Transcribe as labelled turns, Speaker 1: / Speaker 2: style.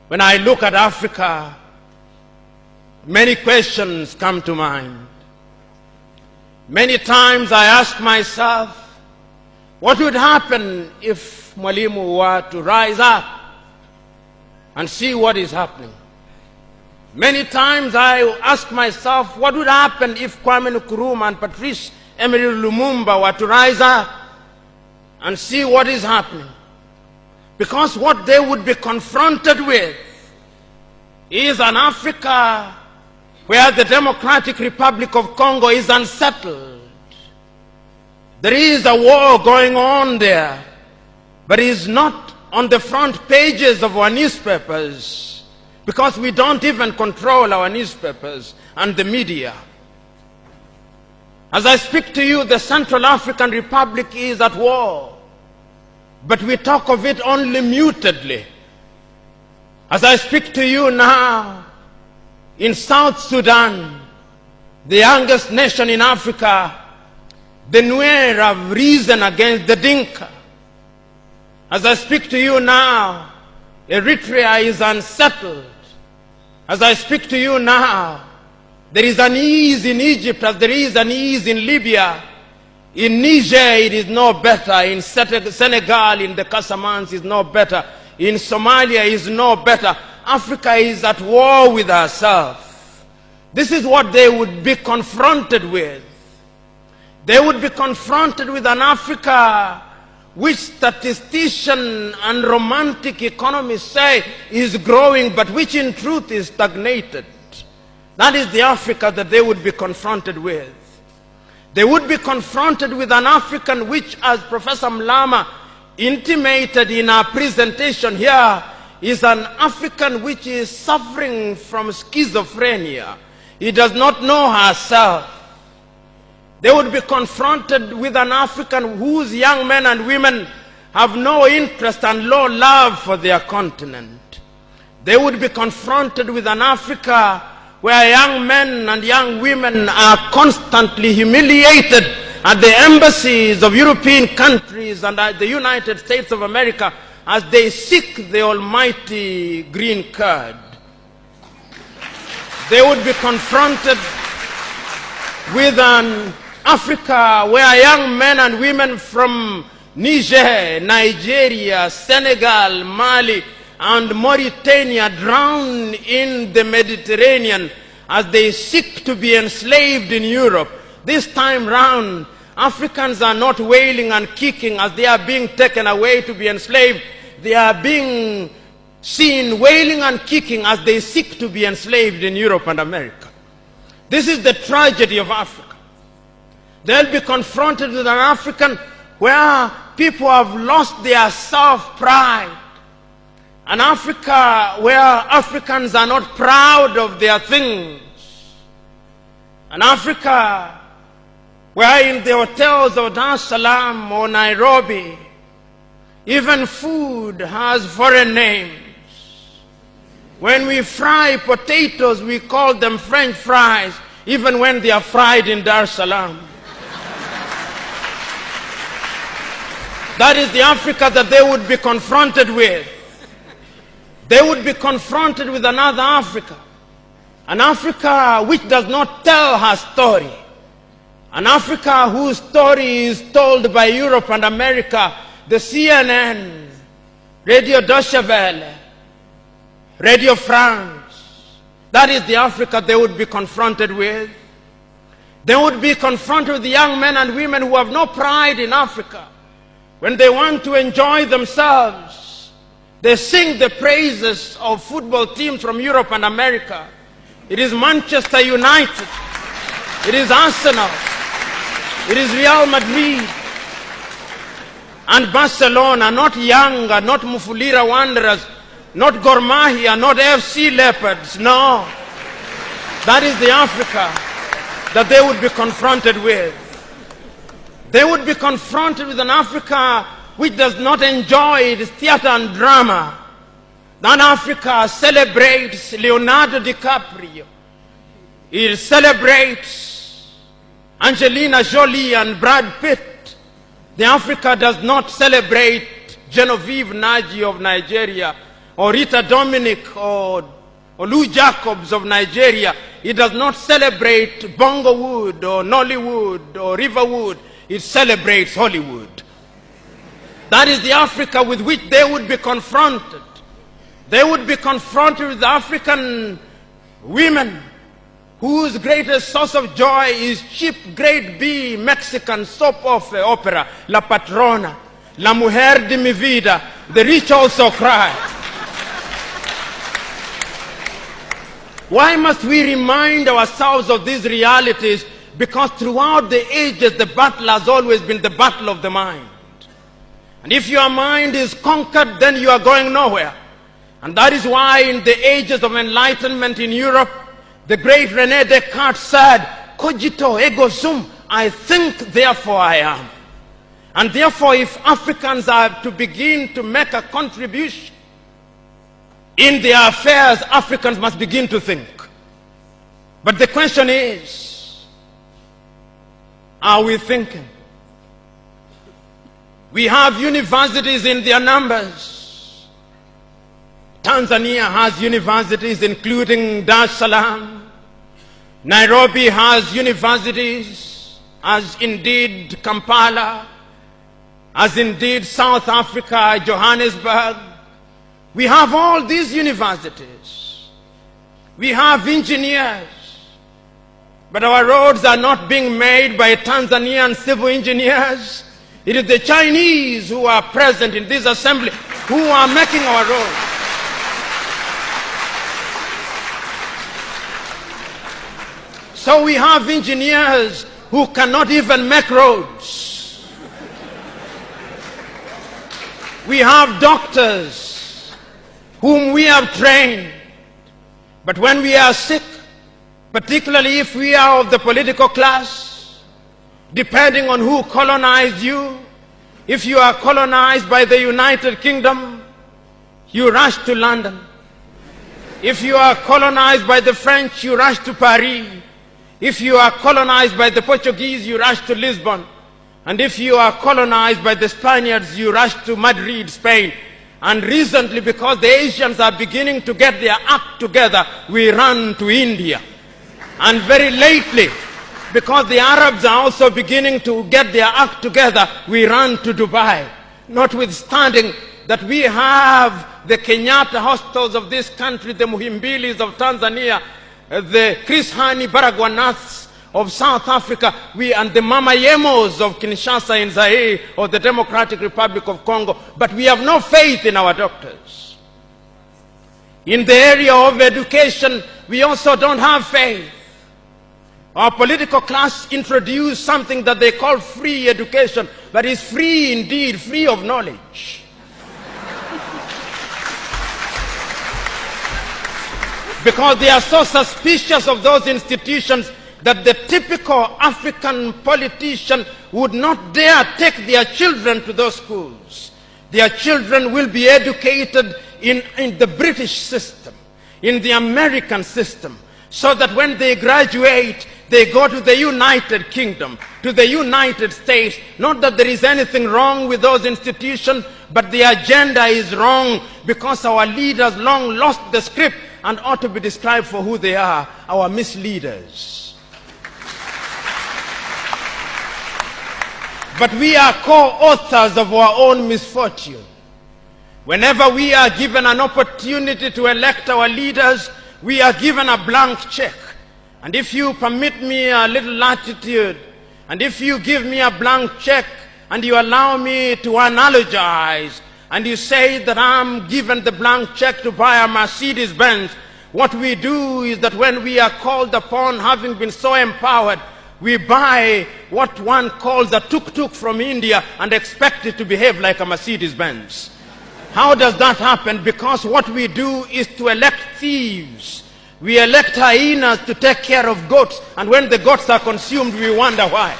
Speaker 1: When I look at Africa, many questions come to mind. Many times I ask myself, what would happen if Mwalimu were to rise up and see what is happening? Many times I ask myself, what would happen if Kwame Nkrumah and Patrice Emery Lumumba were to rise up and see what is happening? Because what they would be confronted with is an Africa where the Democratic Republic of Congo is unsettled. There is a war going on there, but it is not on the front pages of our newspapers because we don't even control our newspapers and the media. As I speak to you, the Central African Republic is at war, but we talk of it only mutedly. As I speak to you now, in South Sudan, the youngest nation in Africa, the Nuer have risen against the Dinka. As I speak to you now, Eritrea is unsettled. As I speak to you now, there is an ease in Egypt as there is an ease in Libya. In Niger, it is no better. In Senegal, in the Casamance, it is no better. In Somalia, it is no better. Africa is at war with herself. This is what they would be confronted with. They would be confronted with an Africa which statisticians and romantic economists say is growing, but which in truth is stagnated. That is the Africa that they would be confronted with. They would be confronted with an African which, as Professor Mlama intimated in our presentation here, is an African which is suffering from schizophrenia. He does not know herself. They would be confronted with an African whose young men and women have no interest and low love for their continent. They would be confronted with an Africa where young men and young women are constantly humiliated at the embassies of European countries and at the United States of America as they seek the almighty green card. They would be confronted with an Africa where young men and women from Niger, Nigeria, Senegal, Mali, and Mauritania drown in the Mediterranean as they seek to be enslaved in Europe. This time round, Africans are not wailing and kicking as they are being taken away to be enslaved. They are being seen wailing and kicking as they seek to be enslaved in Europe and America. This is the tragedy of Africa. They'll be confronted with an African where people have lost their self-pride. An Africa where Africans are not proud of their things. An Africa where in the hotels of Dar es Salaam or Nairobi, even food has foreign names. When we fry potatoes, we call them French fries, even when they are fried in Dar es Salaam. That is the Africa that they would be confronted with. They would be confronted with another Africa. An Africa which does not tell her story. An Africa whose story is told by Europe and America, the CNN, Radio Deutsche Welle, Radio France. That is the Africa they would be confronted with. They would be confronted with the young men and women who have no pride in Africa. When they want to enjoy themselves, they sing the praises of football teams from Europe and America. It is Manchester United. It is Arsenal. It is Real Madrid. And Barcelona, not Yanga, not Mufulira Wanderers, not Gor Mahia, not FC Leopards. No. That is the Africa that they would be confronted with. They would be confronted with an Africa which does not enjoy its theater and drama. That Africa celebrates Leonardo DiCaprio. It celebrates Angelina Jolie and Brad Pitt. The Africa does not celebrate Genevieve Naji of Nigeria or Rita Dominic or Lou Jacobs of Nigeria, it does not celebrate Bongowood or Nollywood or Riverwood. It celebrates Hollywood. That is the Africa with which they would be confronted. They would be confronted with African women whose greatest source of joy is cheap grade B Mexican soap opera, La Patrona, La Mujer de mi Vida, The Rich Also Cry. Why must we remind ourselves of these realities? Because throughout the ages, the battle has always been the battle of the mind. And if your mind is conquered, then you are going nowhere. And that is why in the ages of enlightenment in Europe, the great René Descartes said, cogito ergo sum, I think, therefore I am. And therefore, if Africans are to begin to make a contribution in their affairs, Africans must begin to think. But the question is, are we thinking? We have universities in their numbers. Tanzania has universities including Dar es Salaam. Nairobi has universities, as indeed Kampala, as indeed South Africa, Johannesburg. We have all these universities. We have engineers. But our roads are not being made by Tanzanian civil engineers. It is the Chinese who are present in this assembly who are making our roads. So we have engineers who cannot even make roads. We have doctors whom we have trained. But when we are sick, particularly if we are of the political class, depending on who colonized you, if you are colonized by the United Kingdom, you rush to London. If you are colonized by the French, you rush to Paris. If you are colonized by the Portuguese, you rush to Lisbon. And if you are colonized by the Spaniards, you rush to Madrid, Spain. And recently, because the Asians are beginning to get their act together, we run to India. And very lately, because the Arabs are also beginning to get their act together, we run to Dubai. Notwithstanding that we have the Kenyatta hospitals of this country, the Muhimbilis of Tanzania, the Chris Hani Baragwanaths of South Africa, and the Mama Yemos of Kinshasa in Zaire or the Democratic Republic of Congo, but we have no faith in our doctors. In the area of education, we also don't have faith. Our political class introduced something that they call free education, but it's free indeed, free of knowledge. Because they are so suspicious of those institutions that the typical African politician would not dare take their children to those schools. Their children will be educated in the British system, in the American system, so that when they graduate, they go to the United Kingdom, to the United States. Not that there is anything wrong with those institutions, but the agenda is wrong because our leaders long lost the script and ought to be described for who they are, our misleaders. But we are co-authors of our own misfortune. Whenever we are given an opportunity to elect our leaders, we are given a blank check. And if you permit me a little latitude, and if you give me a blank check, and you allow me to analogize, and you say that I'm given the blank check to buy a Mercedes Benz, what we do is that when we are called upon, having been so empowered, we buy what one calls a tuk-tuk from India and expect it to behave like a Mercedes Benz. How does that happen? Because what we do is to elect thieves. We elect hyenas to take care of goats, and when the goats are consumed, we wonder why.